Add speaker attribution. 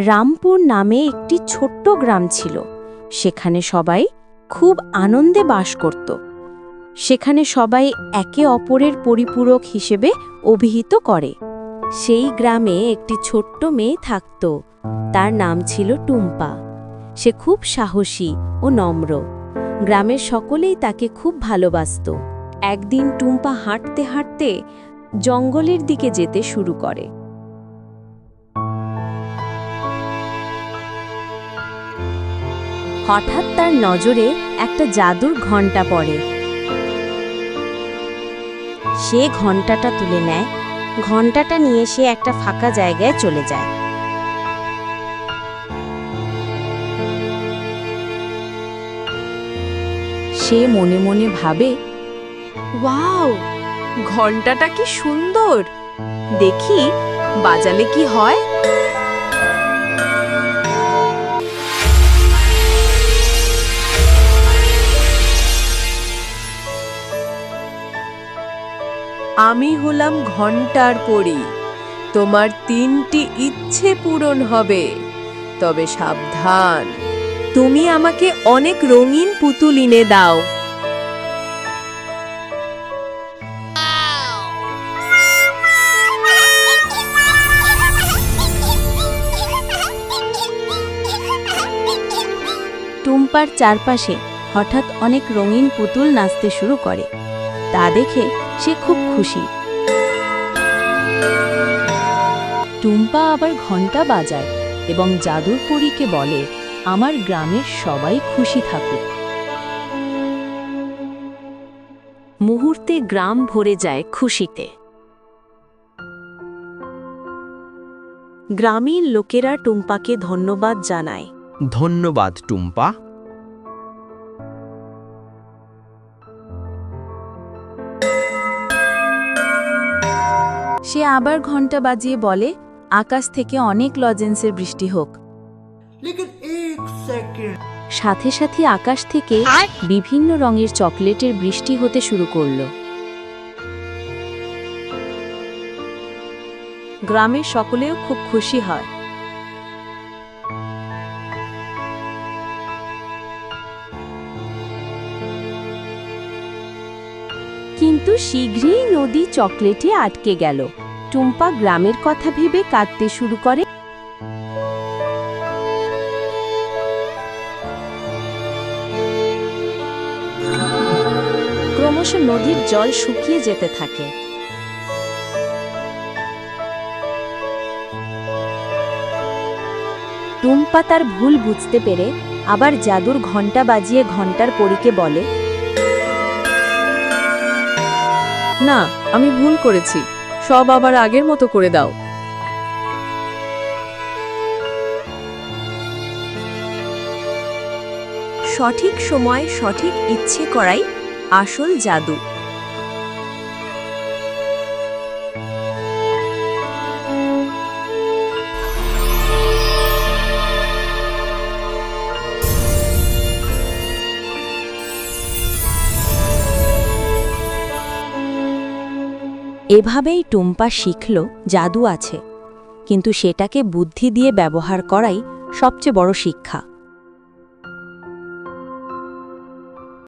Speaker 1: রামপুর নামে একটি ছোট্ট গ্রাম ছিল। সেখানে সবাই খুব আনন্দে বাস করত। সেখানে সবাই একে অপরের পরিপূরক হিসেবে অভিহিত করে। সেই গ্রামে একটি ছোট্ট মেয়ে থাকত। তার নাম ছিল টুম্পা। সে খুব সাহসী ও নম্র। গ্রামের সকলেই তাকে খুব ভালোবাসত। একদিন টুম্পা হাঁটতে হাঁটতে জঙ্গলের দিকে যেতে শুরু করে। হঠাৎ তার নজরে একটা জাদুর ঘণ্টা পড়ে। সে ঘণ্টাটা তুলে নেয়। ঘণ্টাটা নিয়ে সে একটা ফাঁকা জায়গায় চলে যায়। সে মনে মনে ভাবে, ওয়াও, ঘণ্টাটা কি সুন্দর! দেখি বাজালে কি হয়।
Speaker 2: আমি হলাম ঘণ্টার পরী। তোমার 3টি ইচ্ছে পূরণ হবে, তবে সাবধান, তুমি আমাকে অনেক রঙিন পুতুল এনে দাও।
Speaker 1: টুম্পার চারপাশে হঠাৎ অনেক রঙিন পুতুল নাচতে শুরু করে। তা দেখে সে খুব খুশি। টুম্পা আবার ঘণ্টা বাজায় এবং জাদুর পরীকে বলে, আমার গ্রামের সবাই খুশি থাকুক। মুহূর্তে গ্রাম ভরে যায় খুশিতে। গ্রামীণ লোকেরা টুম্পাকে ধন্যবাদ জানায়।
Speaker 3: ধন্যবাদ টুম্পা।
Speaker 1: সে আবার ঘণ্টা বাজিয়ে বলে, আকাশ থেকে অনেক লজেন্সের বৃষ্টি হোক। সাথে সাথে আকাশ থেকে বিভিন্ন রঙের চকলেটের বৃষ্টি হতে শুরু করল। গ্রামের সকলেও খুব খুশি হয়। কিন্তু শীঘ্রই নদী চকলেটে আটকে গেল। টুম্পা গ্রামের কথা ভেবে কাঁদতে শুরু করে। ক্রমশ নদীর জল শুকিয়ে যেতে থাকে। টুম্পা তার ভুল বুঝতে পেরে আবার জাদুর ঘণ্টা বাজিয়ে ঘণ্টার পরীকে বলে,
Speaker 2: না, আমি ভুল করেছি, সব আবার আগের মতো করে দাও।
Speaker 1: সঠিক সময় সঠিক ইচ্ছে করাই আসল জাদু। এভাবেই টুম্পা শিখল জাদু আছে, কিন্তু সেটাকে বুদ্ধি দিয়ে ব্যবহার করাই সবচেয়ে বড় শিক্ষা।